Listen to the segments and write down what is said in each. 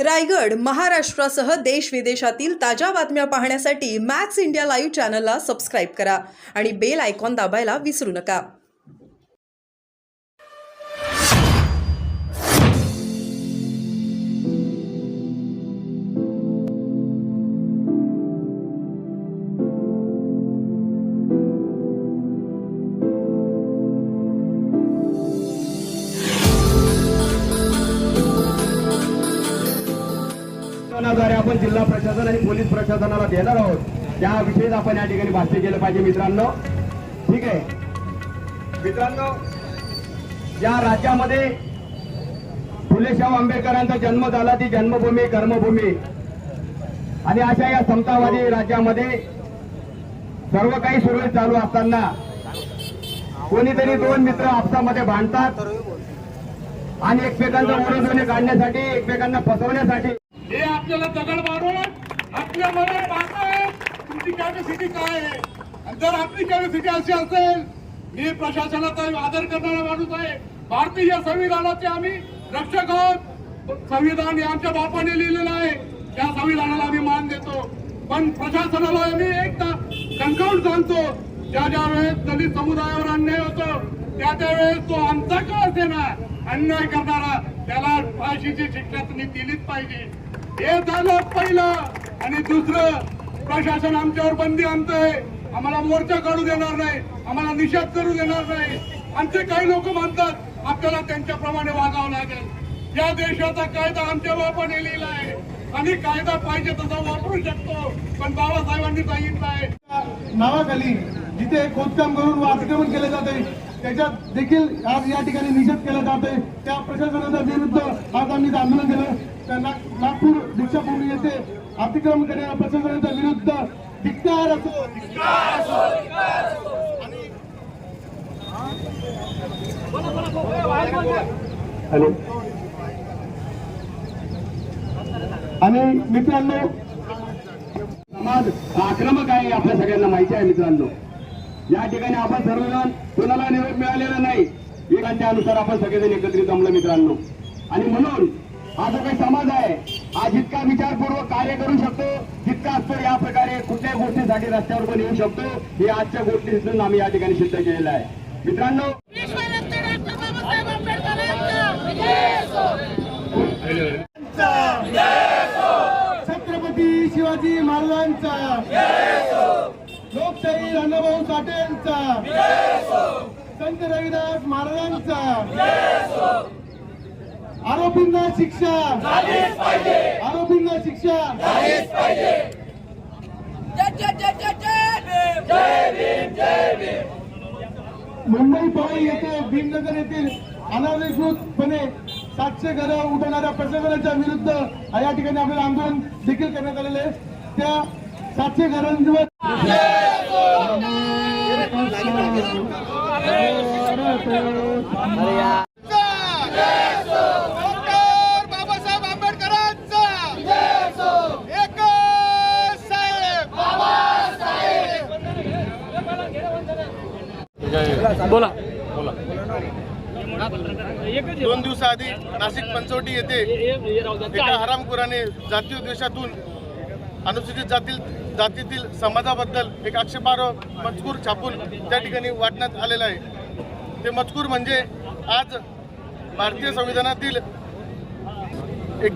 रायगड, महाराष्ट्रासह देश विदेशातील ताज्या बातम्या पाहण्यासाठी मॅक्स इंडिया लाईव्ह चॅनलला सबस्क्राईब करा आणि बेल आयकॉन दाबायला विसरू नका. द्वारे आपण जिल्हा प्रशासन आणि पोलीस प्रशासनाला देणार आहोत त्याविषयीच आपण या ठिकाणी भाष्य केलं पाहिजे मित्रांनो. ठीक आहे मित्रांनो, या राज्यामध्ये फुले शाहू आंबेडकरांचा जन्म झाला, ती जन्मभूमी कर्मभूमी आणि अशा या समतावादी राज्यामध्ये सर्व काही सुरळीत चालू असताना कोणीतरी दोन मित्र आपसामध्ये भांडतात आणि एकमेकांचा उडवणे काढण्यासाठी, एकमेकांना फसवण्यासाठी हे आपल्याला दगड मारून आपल्या मनात पाहताय तुमची कॅपॅसिटी काय आहे. आणि जर आपली कॅपॅसिटी अशी असेल, मी प्रशासनाचा आदर करणारा माणूस आहे, भारतीय संविधानाचे आम्ही रक्षक आहोत. संविधान हे आमच्या बापाने लिहिलेलं आहे, त्या संविधानाला आम्ही मान देतो. पण प्रशासनाला आम्ही एकदा कणकावून सांगतो, ज्या ज्या वेळेस दलित समुदायावर अन्याय होतो त्या त्यावेळेस तो आमचा का असे ना अन्याय करणारा त्याला फाशीची शिक्षा तुम्ही दिलीच पाहिजे. हे झालं पहिलं. आणि दुसरं, प्रशासन आमच्यावर बंदी आणतंय, आम्हाला मोर्चा काढू देणार नाही, आम्हाला निषेध करू देणार नाही. आमचे काही लोक म्हणतात आपल्याला त्यांच्याप्रमाणे वागावं लागेल. या देशाचा कायदा आमच्या बापाने लिहिला आहे, आम्ही कायदा पाहिजे तसा वापरू शकतो. पण बाबासाहेबांनी सांगितलंय नावाखाली जिथे खोदकाम करून अतिक्रमण केले जाते त्याच्यात देखील आज या ठिकाणी निषेध केला जातोय. त्या प्रशासनाच्या विरुद्ध आज आम्ही आंदोलन केलं. त्या नागपूर दीक्षाभूमी येथे अतिक्रमण करणाऱ्या प्रशासनाच्या विरुद्ध धिक्कार असो. आणि मित्रांनो, समाज आक्रमक आहे आपल्या सगळ्यांना माहिती आहे मित्रांनो. या ठिकाणी आपण सर्वजण कोणाला निरोप मिळालेला नाही, एकांच्या अनुसार आपण सगळेजण एकत्रित जमलो मित्रांनो. आणि म्हणून हा जो काही समाज आहे हा जितका विचारपूर्वक कार्य करू शकतो तितका असतो या प्रकारे कुठल्याही गोष्टीसाठी रस्त्यावर पण येऊ शकतो. हे आजच्या गोष्टीतून आम्ही या ठिकाणी सिद्ध केलेलं आहे मित्रांनो. छत्रपती शिवाजी महाराजांचा, लोकशाही अण्णाभाऊ साठेंचा, संत रविदास महाराजांचा, आरोपींना शिक्षा, आरोपींना शिक्षा. मुंबई पवई येथे भीमनगर येथील अनाधिकृतपणे 700 घरं उठवणाऱ्या प्रशासनाच्या विरुद्ध या ठिकाणी आपल्याला आंदोलन देखील करण्यात आलेले आहे. त्या 700 घरांवर बाबासाहेब आंबेडकरांचा बोला. 2 दिवसाआधी नाशिक पंचवटी येथे एका हरामखोराने जातीय द्वेषातून अनुसूचित जातीतील समाजाबद्दल एक आक्षेपार्ह मजकूर छापून त्या ठिकाणी वाटण्यात आलेला आहे. ते मजकूर म्हणजे आज भारतीय संविधानातील एक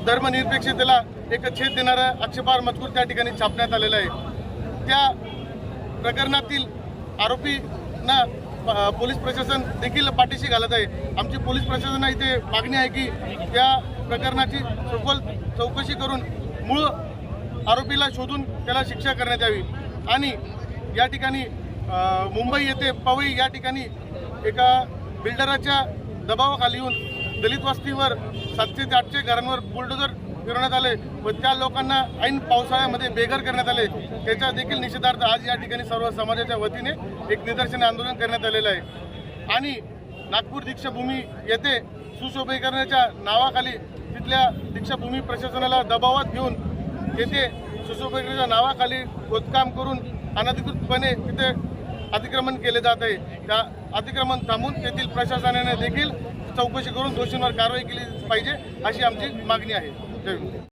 धर्मनिरपेक्षतेला एक छेद देणारा आक्षेपार्ह मजकूर त्या ठिकाणी छापण्यात आलेला आहे. त्या प्रकरणातील आरोपींना पोलीस प्रशासन देखील पाठीशी घालत आहे. आमची पोलीस प्रशासनाला इथे मागणी आहे की त्या प्रकरणाची सखोल चौकशी करून मूळ आरोपीला शोधून त्याला शिक्षा करण्यात यावी. आणि या ठिकाणी मुंबई येथे पवई या ठिकाणी एका बिल्डराच्या दबावाखाली येऊन दलित वस्तीवर 700 ते 800 घरांवर बुलडोजर फिरवण्यात आले व त्या लोकांना ऐन पावसाळ्यामध्ये बेघर करण्यात आले. त्याच्या देखील निषेधार्थ आज या ठिकाणी सर्व समाजाच्या वतीने एक निदर्शन आंदोलन करण्यात आलेलं आहे. आणि नागपूर दीक्षाभूमी येथे सुशोभीकरणाच्या नावाखाली तिथल्या दीक्षाभूमी प्रशासनाला दबावात घेऊन येथे सुशोभीकरणाच्या नावाखाली खोदकाम करून अनधिकृतपणे तिथे अतिक्रमण केले जात आहे. त्या अतिक्रमण थांबून तेथील प्रशासनाने देखील चौकशी करून दोषींवर कारवाई केली पाहिजे अशी आमची मागणी आहे. जय हिंद.